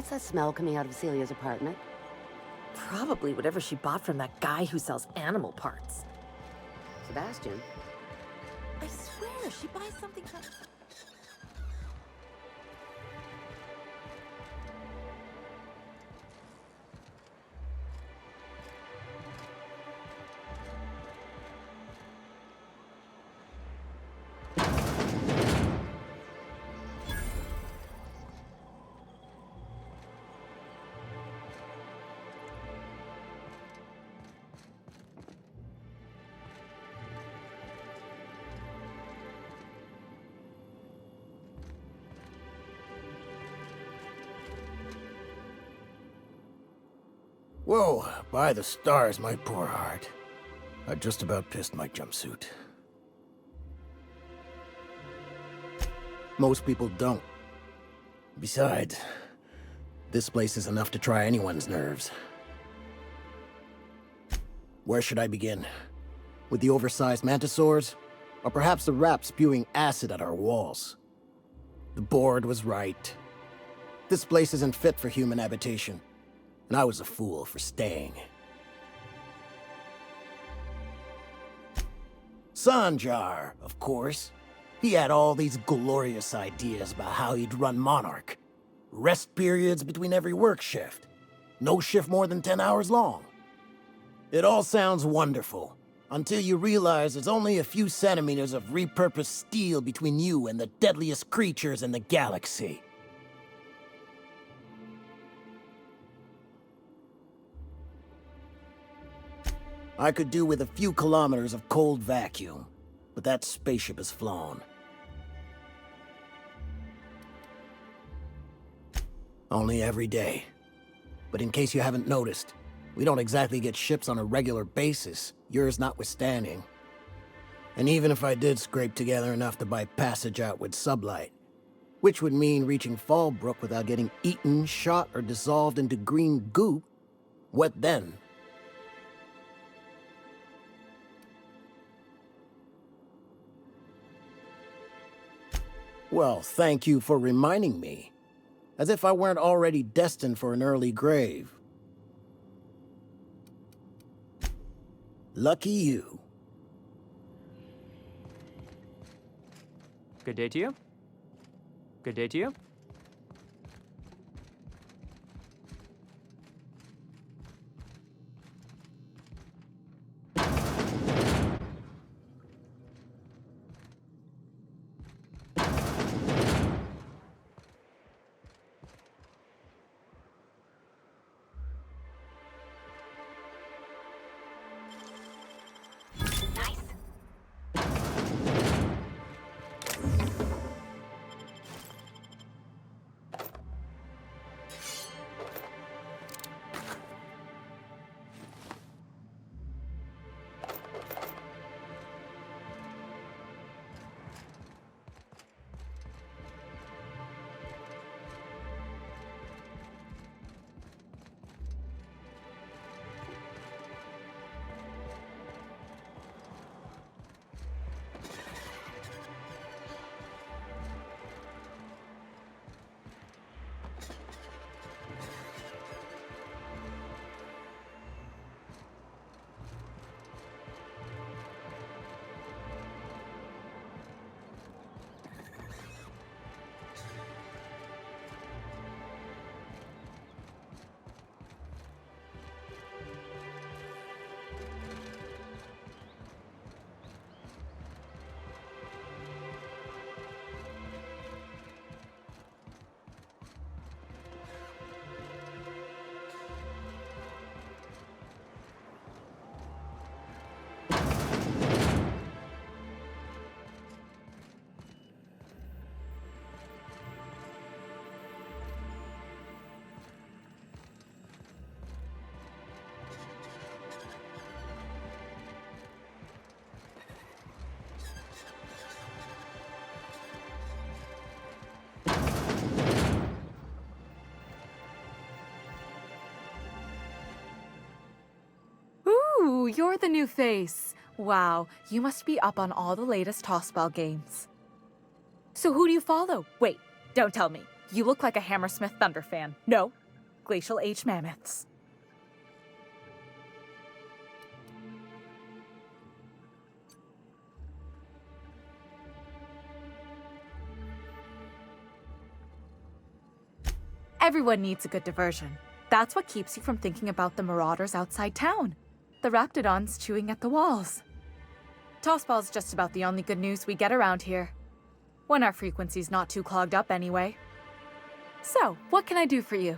What's that smell coming out of Celia's apartment? Probably whatever she bought from that guy who sells animal parts. Sebastian? I swear, she buys something from... Whoa, by the stars, my poor heart. I just about pissed my jumpsuit. Most people don't. Besides, this place is enough to try anyone's nerves. Where should I begin? With the oversized mantisaurs? Or perhaps the rap spewing acid at our walls? The board was right. This place isn't fit for human habitation. And I was a fool for staying. Sanjar, of course. He had all these glorious ideas about how he'd run Monarch. Rest periods between every work shift. No shift more than 10 hours long. It all sounds wonderful, until you realize there's only a few centimeters of repurposed steel between you and the deadliest creatures in the galaxy. I could do with a few kilometers of cold vacuum, but that spaceship is flown. Only every day. But in case you haven't noticed, we don't exactly get ships on a regular basis, yours notwithstanding. And even if I did scrape together enough to buy passage out with sublight, which would mean reaching Fallbrook without getting eaten, shot, or dissolved into green goop, what then? Well, thank you for reminding me. As if I weren't already destined for an early grave. Lucky you. Good day to you. Good day to you. Ooh, you're the new face. Wow, you must be up on all the latest tossball games. So who do you follow? Wait, don't tell me. You look like a Hammersmith Thunder fan. No, glacial age mammoths. Everyone needs a good diversion. That's what keeps you from thinking about the marauders outside town. The raptidons chewing at the walls. Tossball's just about the only good news we get around here. When our frequency's not too clogged up anyway. So, what can I do for you?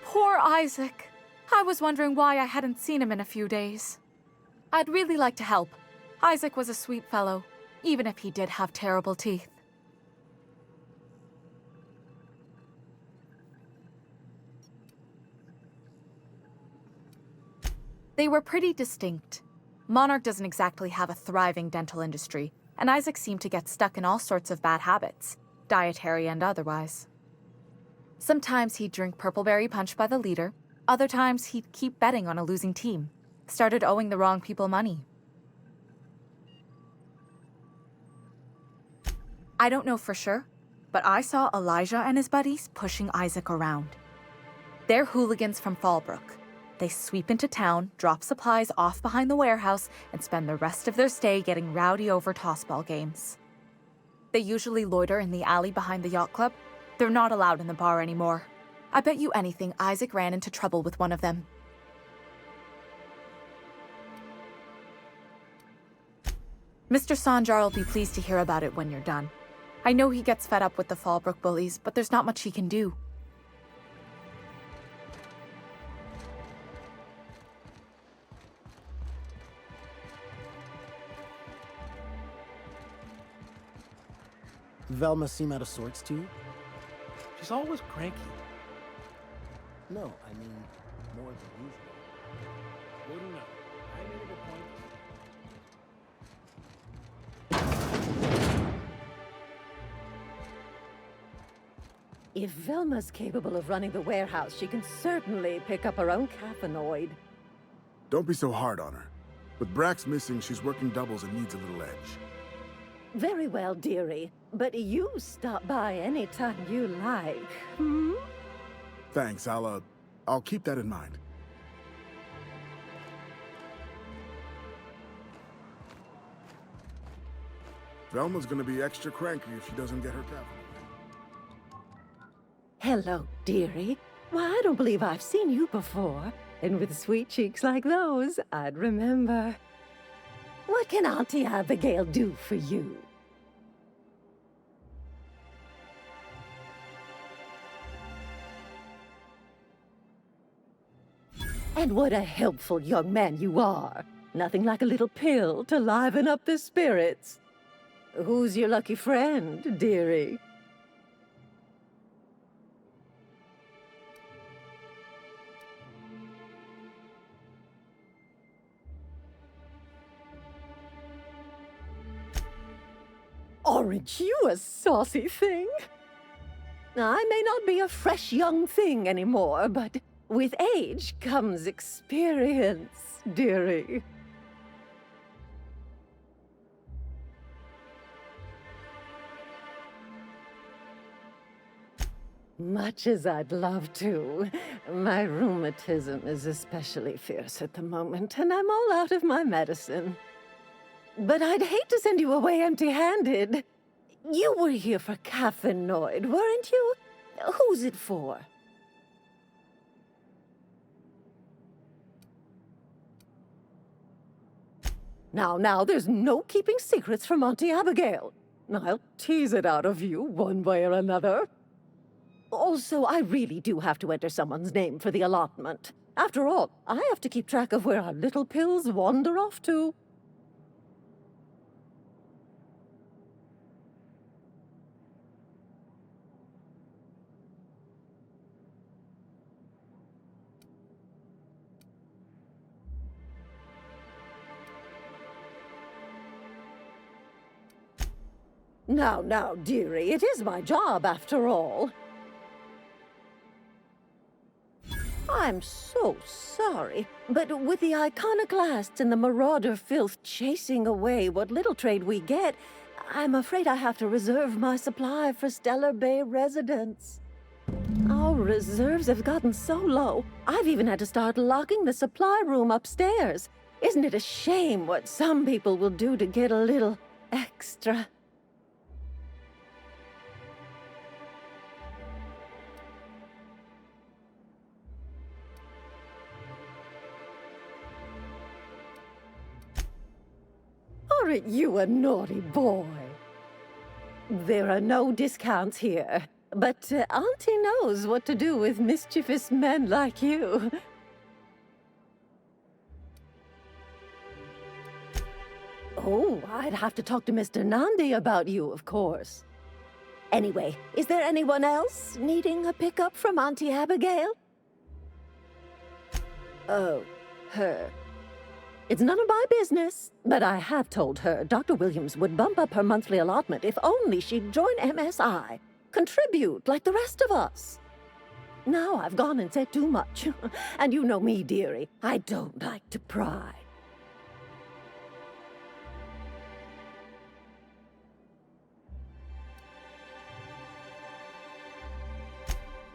Poor Isaac. I was wondering why I hadn't seen him in a few days. I'd really like to help. Isaac was a sweet fellow, even if he did have terrible teeth. They were pretty distinct. Monarch doesn't exactly have a thriving dental industry, and Isaac seemed to get stuck in all sorts of bad habits, dietary and otherwise. Sometimes he'd drink purpleberry punch by the liter, other times he'd keep betting on a losing team, started owing the wrong people money. I don't know for sure, but I saw Elijah and his buddies pushing Isaac around. They're hooligans from Fallbrook. They sweep into town, drop supplies off behind the warehouse, and spend the rest of their stay getting rowdy over tossball games. They usually loiter in the alley behind the yacht club. They're not allowed in the bar anymore. I bet you anything Isaac ran into trouble with one of them. Mr. Sanjar will be pleased to hear about it when you're done. I know he gets fed up with the Fallbrook bullies, but there's not much he can do. Velma seem out of sorts to you? She's always cranky. No, I mean, more than usual. Wouldn't know. I made a good point. If Velma's capable of running the warehouse, she can certainly pick up her own caffeinoid. Don't be so hard on her. With Brax missing, she's working doubles and needs a little edge. Very well, dearie. But you stop by anytime you like, hmm? Thanks, I'll keep that in mind. Velma's gonna be extra cranky if she doesn't get her caffeine. Hello, dearie. Why, I don't believe I've seen you before. And with sweet cheeks like those, I'd remember. What can Auntie Abigail do for you? And what a helpful young man you are. Nothing like a little pill to liven up the spirits. Who's your lucky friend, dearie? Aren't you a saucy thing? I may not be a fresh young thing anymore, but with age comes experience, dearie. Much as I'd love to, my rheumatism is especially fierce at the moment, and I'm all out of my medicine. But I'd hate to send you away empty-handed. You were here for caffeinoid, weren't you? Who's it for? Now, there's no keeping secrets from Auntie Abigail. I'll tease it out of you one way or another. Also, I really do have to enter someone's name for the allotment. After all, I have to keep track of where our little pills wander off to. Now, dearie, it is my job after all. I'm so sorry, but with the iconoclasts and the marauder filth chasing away what little trade we get, I'm afraid I have to reserve my supply for Stellar Bay residents. Our reserves have gotten so low, I've even had to start locking the supply room upstairs. Isn't it a shame what some people will do to get a little extra? Aren't you a naughty boy? There are no discounts here, but Auntie knows what to do with mischievous men like you. Oh, I'd have to talk to Mr. Nandi about you, of course. Anyway, is there anyone else needing a pickup from Auntie Abigail? Oh, her. It's none of my business, but I have told her Dr. Williams would bump up her monthly allotment if only she'd join MSI. Contribute like the rest of us. Now I've gone and said too much. And you know me, dearie. I don't like to pry.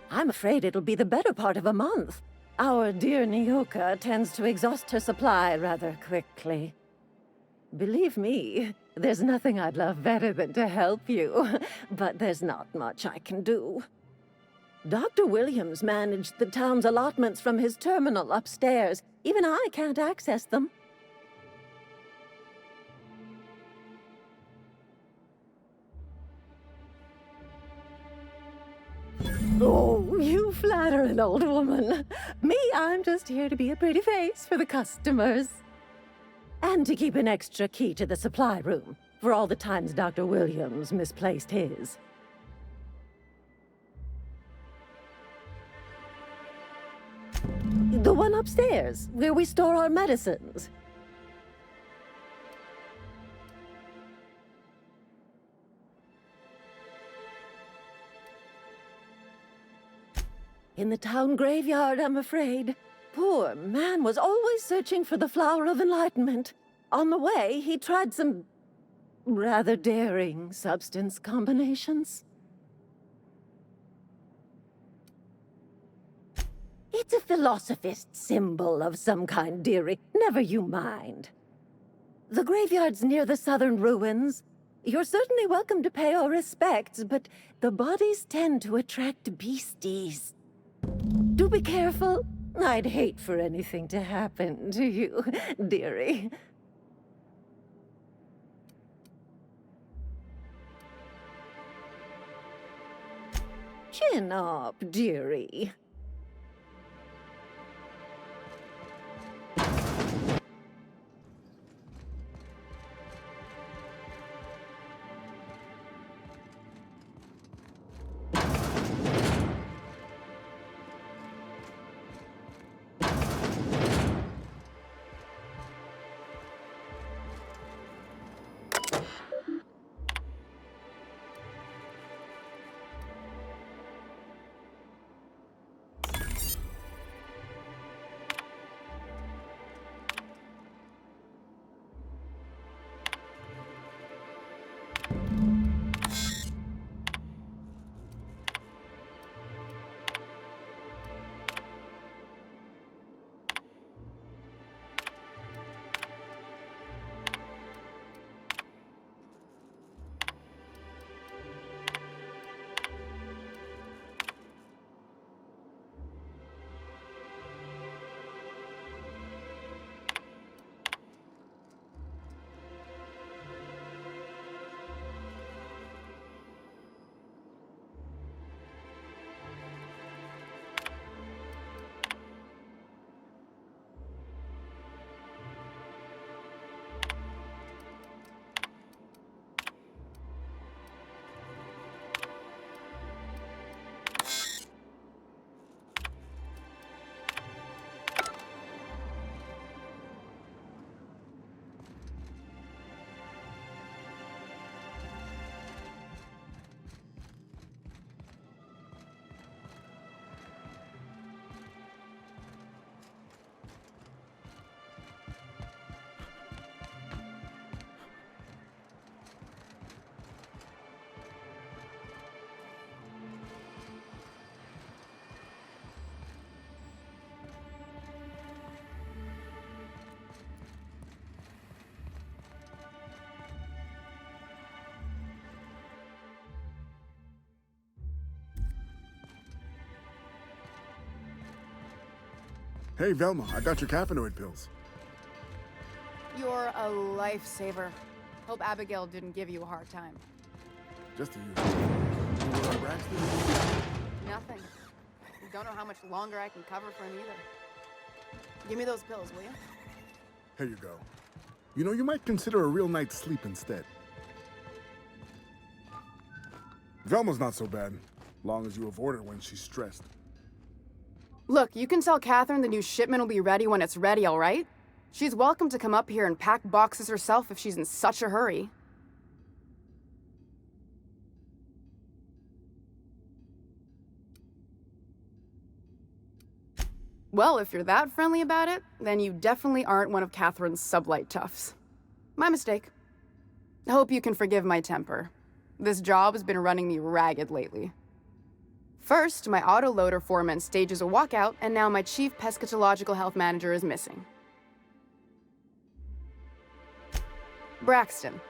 I'm afraid it'll be the better part of a month. Our dear Nyoka tends to exhaust her supply rather quickly. Believe me, there's nothing I'd love better than to help you, but there's not much I can do. Dr. Williams managed the town's allotments from his terminal upstairs. Even I can't access them. Oh, you flatter an old woman. Me, I'm just here to be a pretty face for the customers. And to keep an extra key to the supply room, for all the times Dr. Williams misplaced his. The one upstairs, where we store our medicines. In the town graveyard, I'm afraid. Poor man was always searching for the flower of enlightenment. On the way, he tried some rather daring substance combinations. It's a philosophist symbol of some kind, dearie. Never you mind. The graveyard's near the southern ruins. You're certainly welcome to pay our respects, but the bodies tend to attract beasties. Do be careful. I'd hate for anything to happen to you, dearie. Chin up, dearie. Hey, Velma, I got your caffeinoid pills. You're a lifesaver. Hope Abigail didn't give you a hard time. Just to use. Braxton? Nothing. Don't know how much longer I can cover for him either. Give me those pills, will you? Here you go. You know, you might consider a real night's sleep instead. Velma's not so bad, long as you avoid her when she's stressed. Look, you can tell Catherine the new shipment will be ready when it's ready, all right? She's welcome to come up here and pack boxes herself if she's in such a hurry. Well, if you're that friendly about it, then you definitely aren't one of Catherine's sublight toughs. My mistake. Hope you can forgive my temper. This job has been running me ragged lately. First, my autoloader foreman stages a walkout, and now my chief pescatological health manager is missing. Braxton.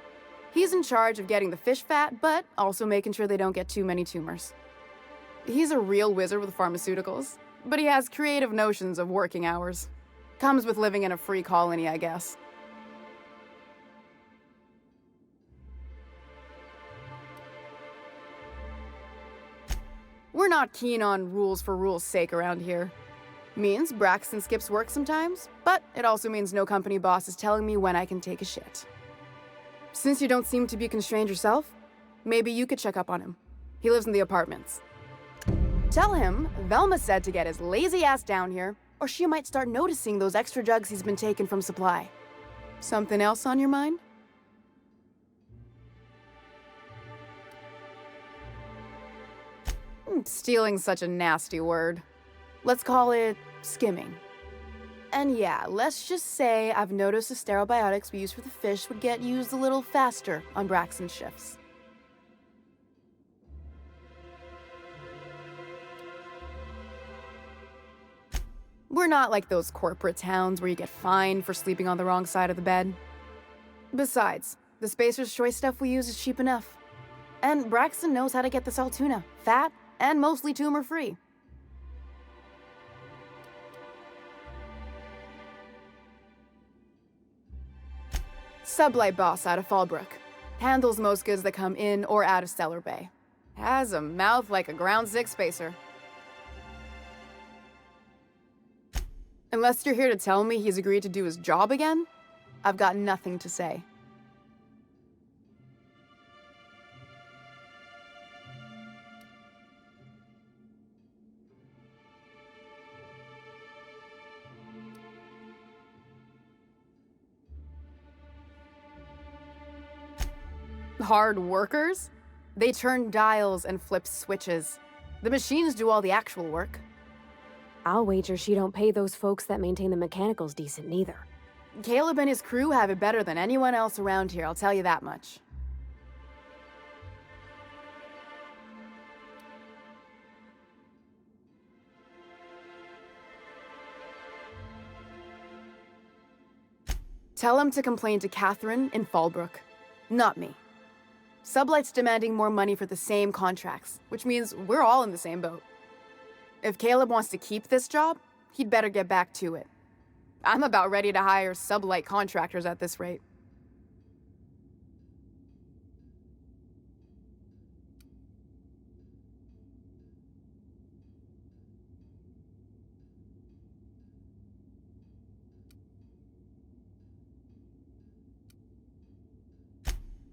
He's in charge of getting the fish fat, but also making sure they don't get too many tumors. He's a real wizard with pharmaceuticals, but he has creative notions of working hours. Comes with living in a free colony, I guess. We're not keen on rules for rules' sake around here. Means Braxton skips work sometimes, but it also means no company boss is telling me when I can take a shit. Since you don't seem to be constrained yourself, maybe you could check up on him. He lives in the apartments. Tell him Velma said to get his lazy ass down here, or she might start noticing those extra jugs he's been taking from supply. Something else on your mind? Stealing's such a nasty word. Let's call it skimming. And yeah, let's just say I've noticed the sterile biotics we use for the fish would get used a little faster on Braxton's shifts. We're not like those corporate towns where you get fined for sleeping on the wrong side of the bed. Besides, the Spacer's Choice stuff we use is cheap enough. And Braxton knows how to get this all tuna, fat, and mostly tumor-free. Sublight boss out of Fallbrook. Handles most goods that come in or out of Stellar Bay. Has a mouth like a Ground 6 spacer. Unless you're here to tell me he's agreed to do his job again, I've got nothing to say. Hard workers? They turn dials and flip switches. The machines do all the actual work. I'll wager she don't pay those folks that maintain the mechanicals decent neither. Caleb and his crew have it better than anyone else around here, I'll tell you that much. Tell him to complain to Catherine in Fallbrook, not me. Sublight's demanding more money for the same contracts, which means we're all in the same boat. If Caleb wants to keep this job, he'd better get back to it. I'm about ready to hire Sublight contractors at this rate.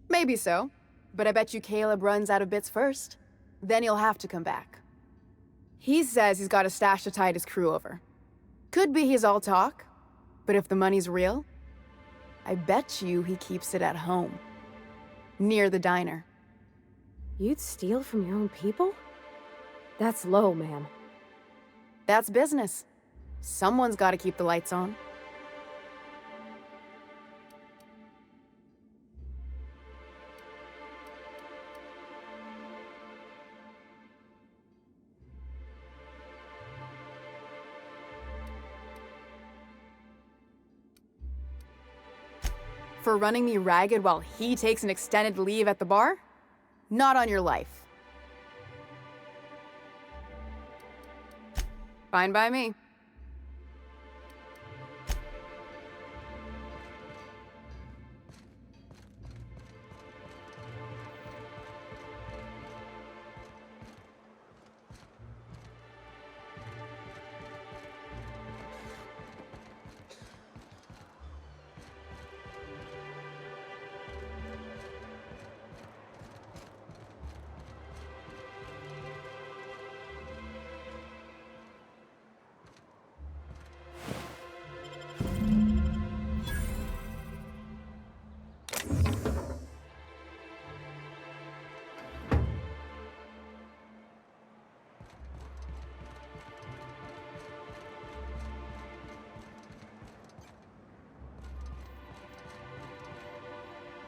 Maybe so, but I bet you Caleb runs out of bits first. Then he'll have to come back. He says he's got a stash to tide his crew over. Could be he's all talk, but if the money's real, I bet you he keeps it at home. Near the diner. You'd steal from your own people? That's low, ma'am. That's business. Someone's got to keep the lights on. For running me ragged while he takes an extended leave at the bar? Not on your life. Fine by me.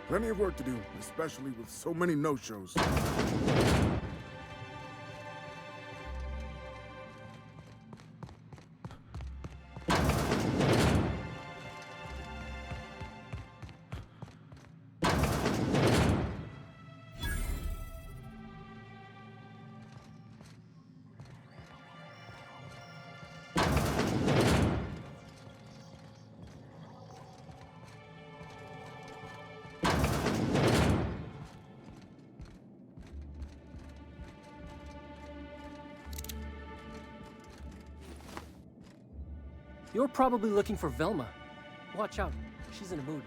Plenty of work to do, especially with so many no-shows. You're probably looking for Velma. Watch out, she's in a mood.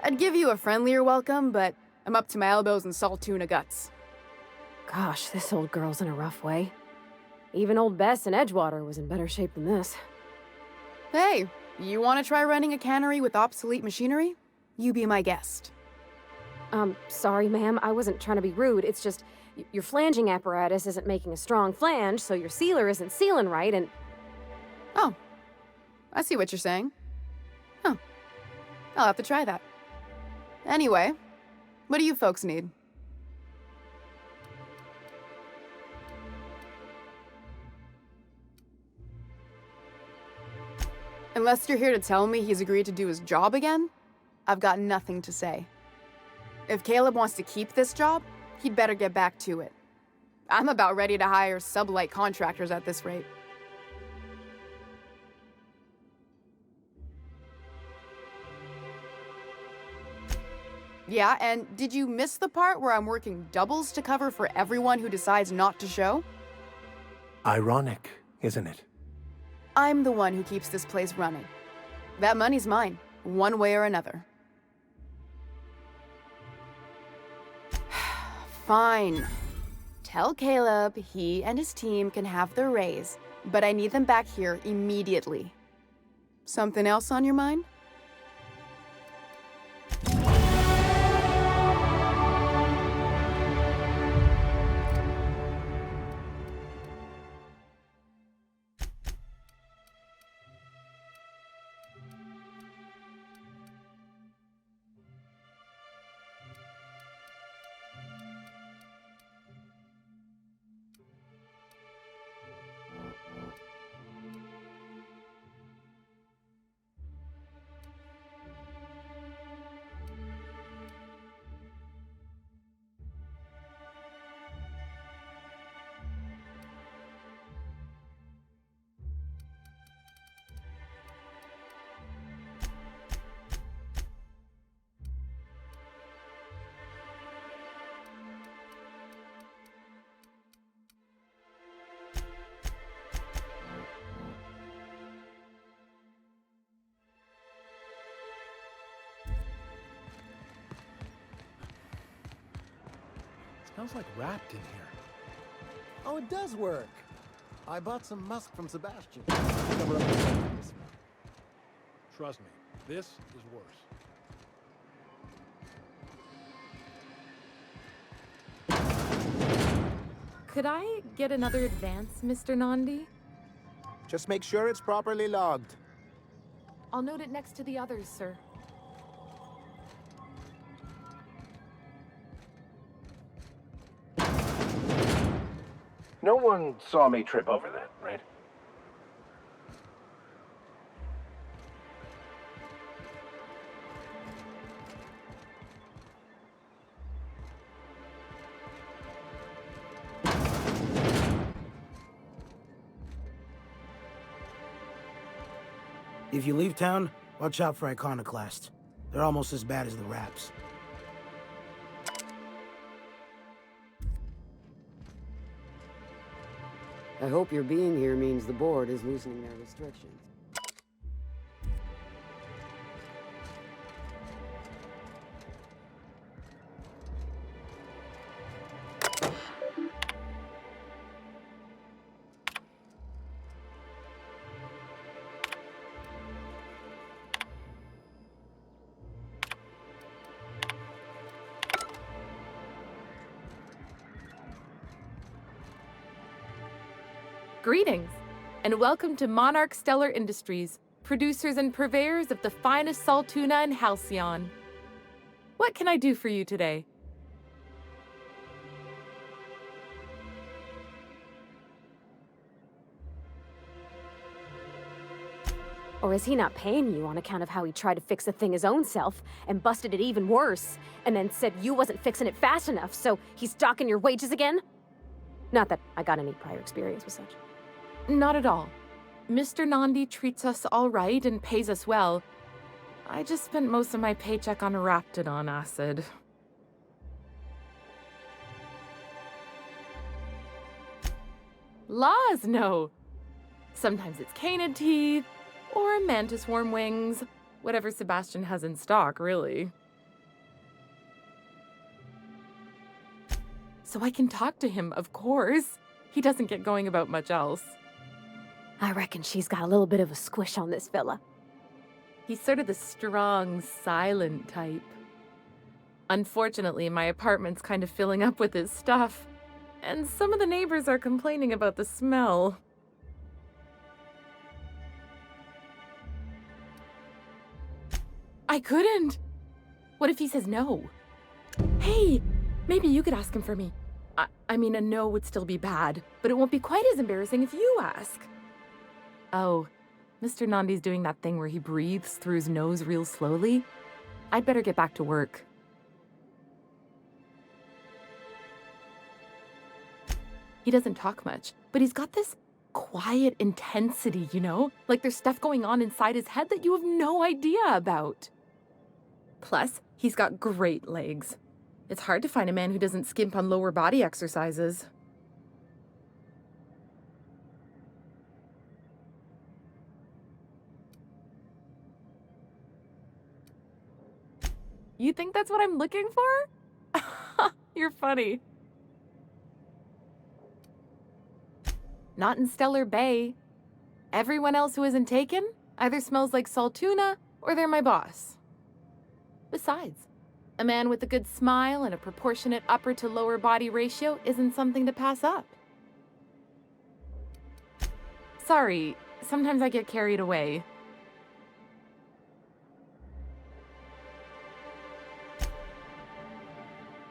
I'd give you a friendlier welcome, but I'm up to my elbows in salt tuna guts. Gosh, this old girl's in a rough way. Even old Bess in Edgewater was in better shape than this. Hey, you want to try running a cannery with obsolete machinery? You be my guest. Sorry, ma'am. I wasn't trying to be rude. It's just, your flanging apparatus isn't making a strong flange, so your sealer isn't sealing right, and... Oh, I see what you're saying. Huh. I'll have to try that. Anyway, what do you folks need? Unless you're here to tell me he's agreed to do his job again, I've got nothing to say. If Caleb wants to keep this job, he'd better get back to it. I'm about ready to hire sublight contractors at this rate. Yeah, and did you miss the part where I'm working doubles to cover for everyone who decides not to show? Ironic, isn't it? I'm the one who keeps this place running. That money's mine, one way or another. Fine. Tell Caleb he and his team can have their raise, but I need them back here immediately. Something else on your mind? Smells like wrapped in here. Oh, it does work. I bought some musk from Sebastian. Cover up the salt in this one. Trust me, this is worse. Could I get another advance, Mr. Nandi? Just make sure it's properly logged. I'll note it next to the others, sir. No one saw me trip over that, right? If you leave town, watch out for iconoclasts. They're almost as bad as the Raps. I hope your being here means the board is loosening their restrictions. Greetings, and welcome to Monarch Stellar Industries, producers and purveyors of the finest salt tuna in Halcyon. What can I do for you today? Or is he not paying you on account of how he tried to fix the thing his own self and busted it even worse, and then said you wasn't fixing it fast enough, so he's docking your wages again? Not that I got any prior experience with such. Not at all. Mr. Nandi treats us all right and pays us well. I just spent most of my paycheck on Raptidon acid. Laws, no. Sometimes it's canid teeth, or mantis worm wings. Whatever Sebastian has in stock, really. So I can talk to him, of course. He doesn't get going about much else. I reckon she's got a little bit of a squish on this fella. He's sort of the strong, silent type. Unfortunately, my apartment's kind of filling up with his stuff, and some of the neighbors are complaining about the smell. I couldn't. What if he says no? Hey, maybe you could ask him for me. I mean, a no would still be bad, but it won't be quite as embarrassing if you ask. Oh, Mr. Nandi's doing that thing where he breathes through his nose real slowly. I'd better get back to work. He doesn't talk much, but he's got this quiet intensity, you know? Like there's stuff going on inside his head that you have no idea about. Plus, he's got great legs. It's hard to find a man who doesn't skimp on lower body exercises. You think that's what I'm looking for? You're funny. Not in Stellar Bay. Everyone else who isn't taken either smells like salt tuna or they're my boss. Besides, a man with a good smile and a proportionate upper to lower body ratio isn't something to pass up. Sorry, sometimes I get carried away.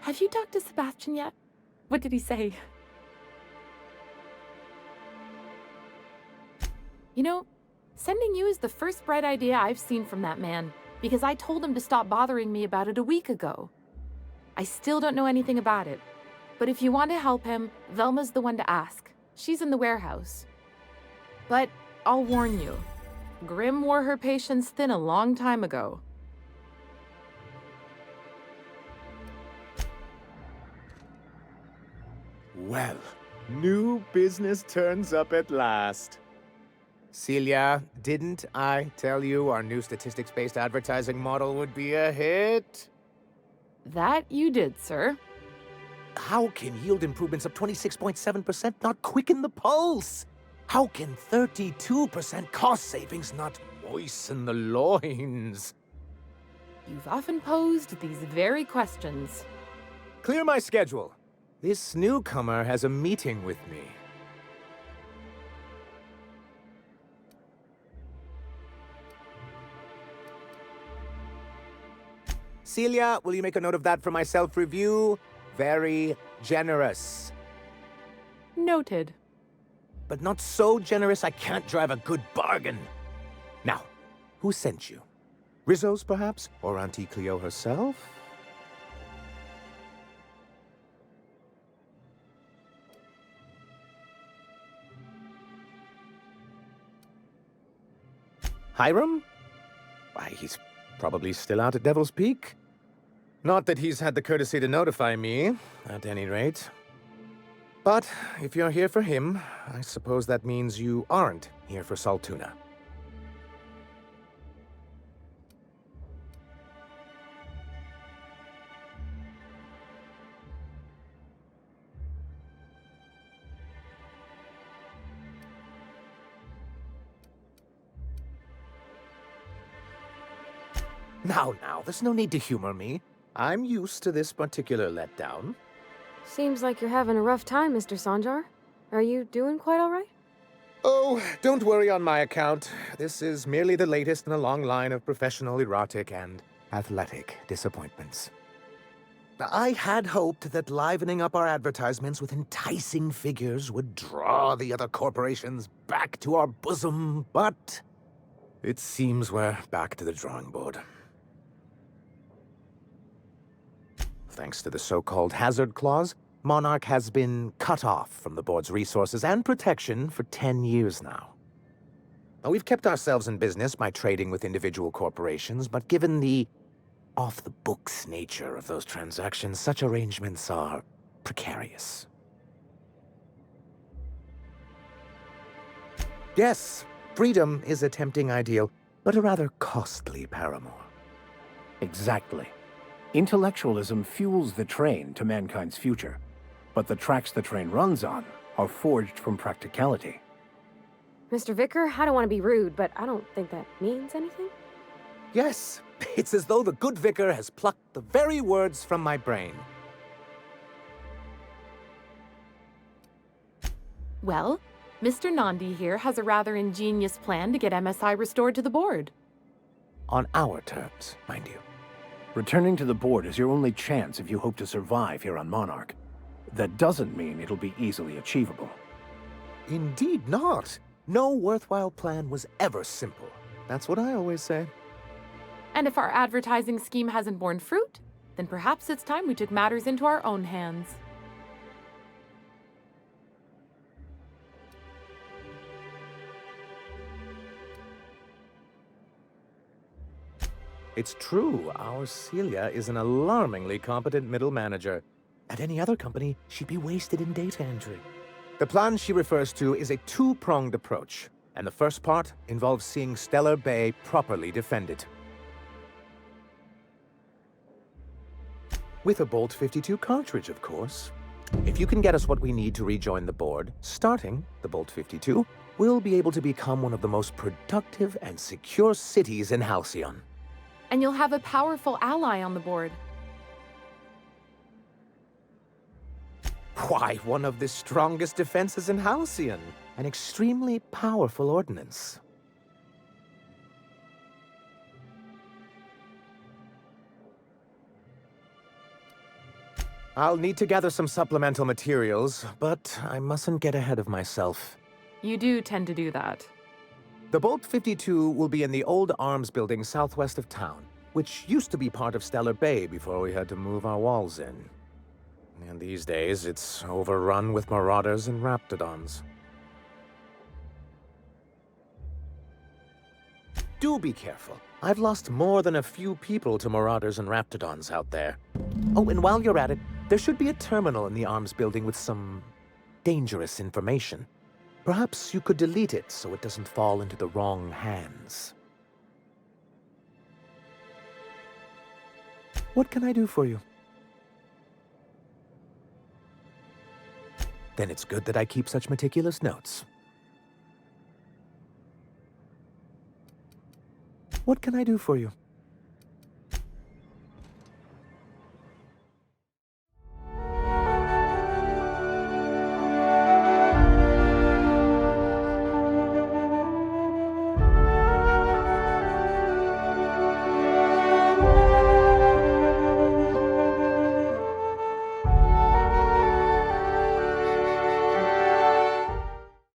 Have you talked to Sebastian yet? What did he say? You know, sending you is the first bright idea I've seen from that man, because I told him to stop bothering me about it a week ago. I still don't know anything about it, but if you want to help him, Velma's the one to ask. She's in the warehouse. But I'll warn you, Grimm wore her patience thin a long time ago. Well, new business turns up at last. Celia, didn't I tell you our new statistics-based advertising model would be a hit? That you did, sir. How can yield improvements of 26.7% not quicken the pulse? How can 32% cost savings not moisten the loins? You've often posed these very questions. Clear my schedule. This newcomer has a meeting with me. Celia, will you make a note of that for my self-review? Very generous. Noted. But not so generous I can't drive a good bargain. Now, who sent you? Rizzo's, perhaps? Or Auntie Cleo herself? Hiram? Why, he's probably still out at Devil's Peak. Not that he's had the courtesy to notify me, at any rate. But if you're here for him, I suppose that means you aren't here for Saltuna. Now, there's no need to humor me. I'm used to this particular letdown. Seems like you're having a rough time, Mr. Sanjar. Are you doing quite all right? Oh, don't worry on my account. This is merely the latest in a long line of professional erotic and athletic disappointments. I had hoped that livening up our advertisements with enticing figures would draw the other corporations back to our bosom, but it seems we're back to the drawing board. Thanks to the so-called hazard clause, Monarch has been cut off from the board's resources and protection for 10 years now. We've kept ourselves in business by trading with individual corporations, but given the off-the-books nature of those transactions, such arrangements are precarious. Yes, freedom is a tempting ideal, but a rather costly paramour. Exactly. Intellectualism fuels the train to mankind's future, but the tracks the train runs on are forged from practicality. Mr. Vicar, I don't want to be rude, but I don't think that means anything. Yes, it's as though the good vicar has plucked the very words from my brain. Well, Mr. Nandi here has a rather ingenious plan to get MSI restored to the board. On our terms, mind you. Returning to the board is your only chance if you hope to survive here on Monarch. That doesn't mean it'll be easily achievable. Indeed not. No worthwhile plan was ever simple. That's what I always say. And if our advertising scheme hasn't borne fruit, then perhaps it's time we took matters into our own hands. It's true, our Celia is an alarmingly competent middle manager. At any other company, she'd be wasted in data entry. The plan she refers to is a two-pronged approach, and the first part involves seeing Stellar Bay properly defended. With a Bolt 52 cartridge, of course. If you can get us what we need to rejoin the board, starting the Bolt 52, we'll be able to become one of the most productive and secure cities in Halcyon. And you'll have a powerful ally on the board. Why, one of the strongest defenses in Halcyon. An extremely powerful ordnance. I'll need to gather some supplemental materials, but I mustn't get ahead of myself. You do tend to do that. The Bolt 52 will be in the old arms building southwest of town, which used to be part of Stellar Bay before we had to move our walls in. And these days, it's overrun with marauders and raptidons. Do be careful. I've lost more than a few people to marauders and raptidons out there. Oh, and while you're at it, there should be a terminal in the arms building with some dangerous information. Perhaps you could delete it so it doesn't fall into the wrong hands. What can I do for you? Then it's good that I keep such meticulous notes. What can I do for you?